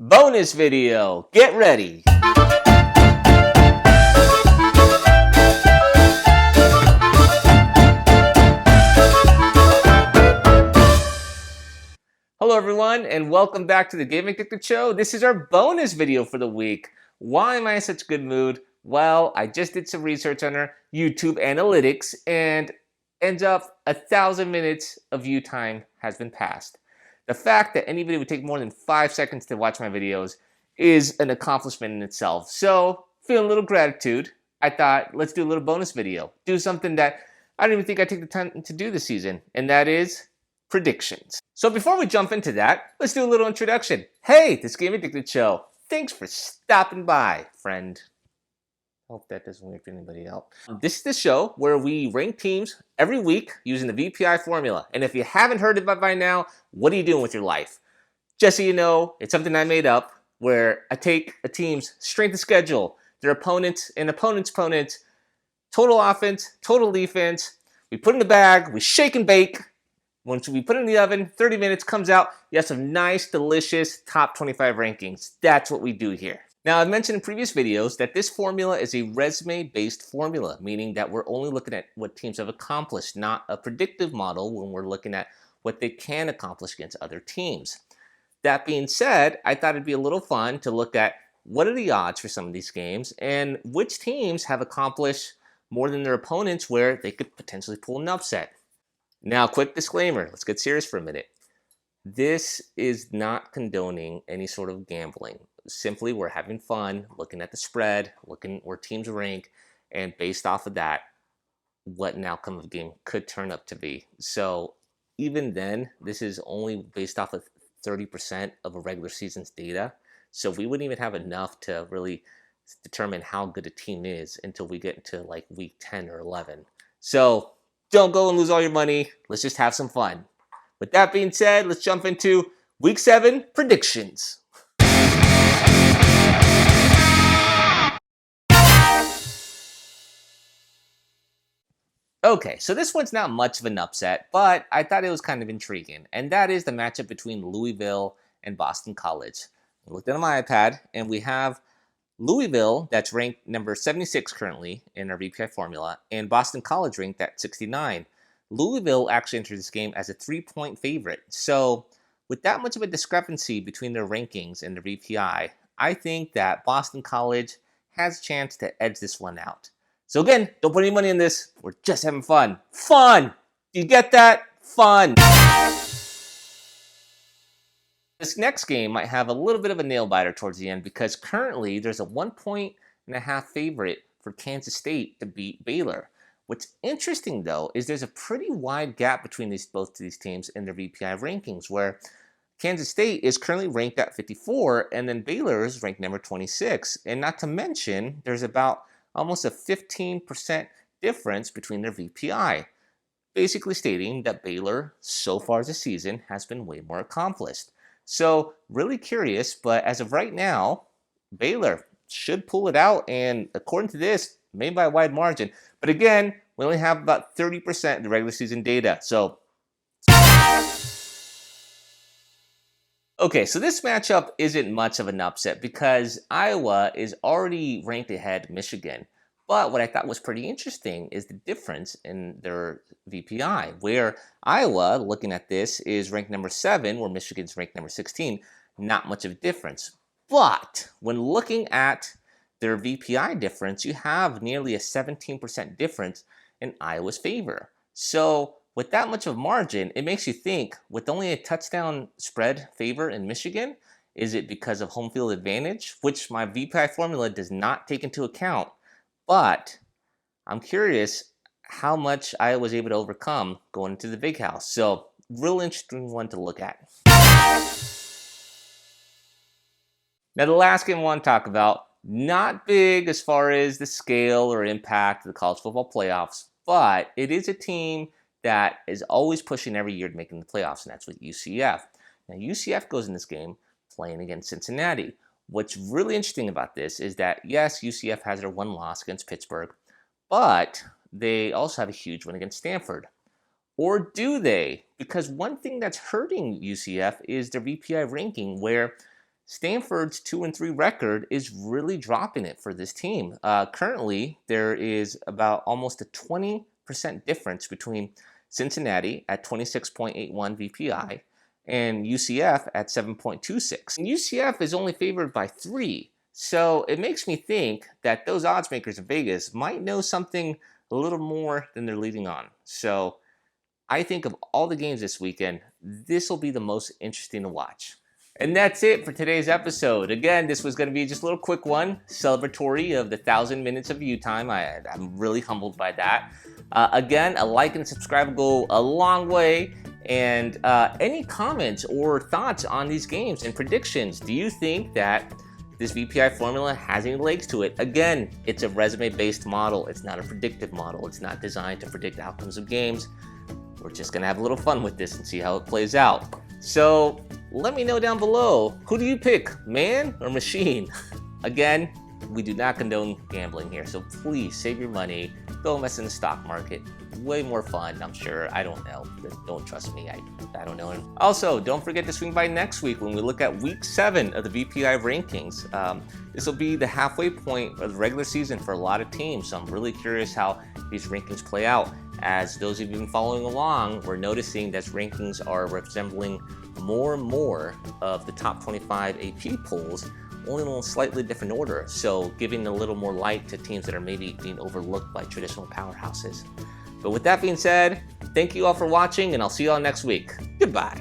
Bonus video. Get ready. Hello everyone and welcome back to the Gaming Addicted Show. This is our bonus video for the week. Why am I in such a good mood? Well, I just did some research on our YouTube analytics and ends up 1,000 minutes of view time has been passed. The fact that any video would take more than 5 seconds to watch my videos is an accomplishment in itself. So, feeling a little gratitude, I thought, let's do a little bonus video. Do something that I don't even think I take the time to do this season, and that is predictions. So before we jump into that, let's do a little introduction. Hey, this Game Addicted Show. Thanks for stopping by, friend. Hope that doesn't weird for anybody else. This is the show where we rank teams every week using the VPI formula. And if you haven't heard of it by now, what are you doing with your life? Just so you know, it's something I made up where I take a team's strength of schedule, their opponents and opponents' total offense, total defense. We put it in the bag, we shake and bake. Once we put it in the oven, 30 minutes comes out, you have some nice, delicious top 25 rankings. That's what we do here. Now, I've mentioned in previous videos that this formula is a resume-based formula, meaning that we're only looking at what teams have accomplished, not a predictive model when we're looking at what they can accomplish against other teams. That being said, I thought it'd be a little fun to look at what are the odds for some of these games and which teams have accomplished more than their opponents where they could potentially pull an upset. Now, quick disclaimer, let's get serious for a minute. This is not condoning any sort of gambling. Simply, we're having fun looking at the spread, looking where teams rank, and based off of that, what an outcome of the game could turn up to be. So even then, this is only based off of 30% of a regular season's data. So we wouldn't even have enough to really determine how good a team is until we get into like week 10 or 11. So don't go and lose all your money. Let's just have some fun. With that being said, let's jump into week 7 predictions. Okay, so this one's not much of an upset, but I thought it was kind of intriguing, and that is the matchup between Louisville and Boston College. I looked at my iPad, and we have Louisville, that's ranked number 76 currently in our VPI formula, and Boston College ranked at 69. Louisville actually entered this game as a 3-point favorite. So with that much of a discrepancy between their rankings and their VPI, I think that Boston College has a chance to edge this one out. So again, don't put any money in this. We're just having fun. Fun! Do you get that? Fun! This next game might have a little bit of a nail-biter towards the end because currently there's a 1.5-point favorite for Kansas State to beat Baylor. What's interesting, though, is there's a pretty wide gap between both of these teams in their VPI rankings, where Kansas State is currently ranked at 54, and then Baylor is ranked number 26. And not to mention, there's about almost a 15% difference between their VPI, basically stating that Baylor, so far this season, has been way more accomplished. So, really curious, but as of right now, Baylor should pull it out, and according to this, maybe by a wide margin. But again, we only have about 30% of the regular season data, so. Okay, so this matchup isn't much of an upset because Iowa is already ranked ahead of Michigan. But what I thought was pretty interesting is the difference in their VPI, where Iowa, looking at this, is ranked number 7, where Michigan's ranked number 16. Not much of a difference. But when looking at their VPI difference, you have nearly a 17% difference in Iowa's favor. So with that much of margin, it makes you think, with only a touchdown spread favor in Michigan, is it because of home field advantage, which my VPI formula does not take into account? But I'm curious how much Iowa was able to overcome going into the big house. So real interesting one to look at. Now the last game I want to talk about, not big as far as the scale or impact of the college football playoffs, but it is a team that is always pushing every year to making the playoffs, and that's with UCF. Now UCF goes in this game playing against Cincinnati. What's really interesting about this is that, yes, UCF has their one loss against Pittsburgh, but they also have a huge win against Stanford. Or do they? Because one thing that's hurting UCF is their VPI ranking, where Stanford's 2-3 record is really dropping it for this team. Currently, there is about almost a 20% difference between Cincinnati at 26.81 VPI and UCF at 7.26. And UCF is only favored by 3. So it makes me think that those odds makers in Vegas might know something a little more than they're leading on. So I think of all the games this weekend, this will be the most interesting to watch. And that's it for today's episode. Again, this was going to be just a little quick one, celebratory of the 1,000 minutes of view time. I'm really humbled by that. Again, a like and subscribe will go a long way. And any comments or thoughts on these games and predictions? Do you think that this VPI formula has any legs to it? Again, it's a resume-based model. It's not a predictive model. It's not designed to predict outcomes of games. We're just going to have a little fun with this and see how it plays out. So let me know down below, who do you pick, man or machine? Again, we do not condone gambling here, so please save your money. Go invest in the stock market. Way more fun, I'm sure. I don't know. Don't trust me. I don't know. Also, don't forget to swing by next week when we look at week 7 of the VPI rankings. This will be the halfway point of the regular season for a lot of teams, so I'm really curious how these rankings play out. As those of you who've been following along, we're noticing that rankings are resembling more and more of the top 25 AP polls, only in a slightly different order, so giving a little more light to teams that are maybe being overlooked by traditional powerhouses. But with that being said, thank you all for watching, and I'll see you all next week. Goodbye.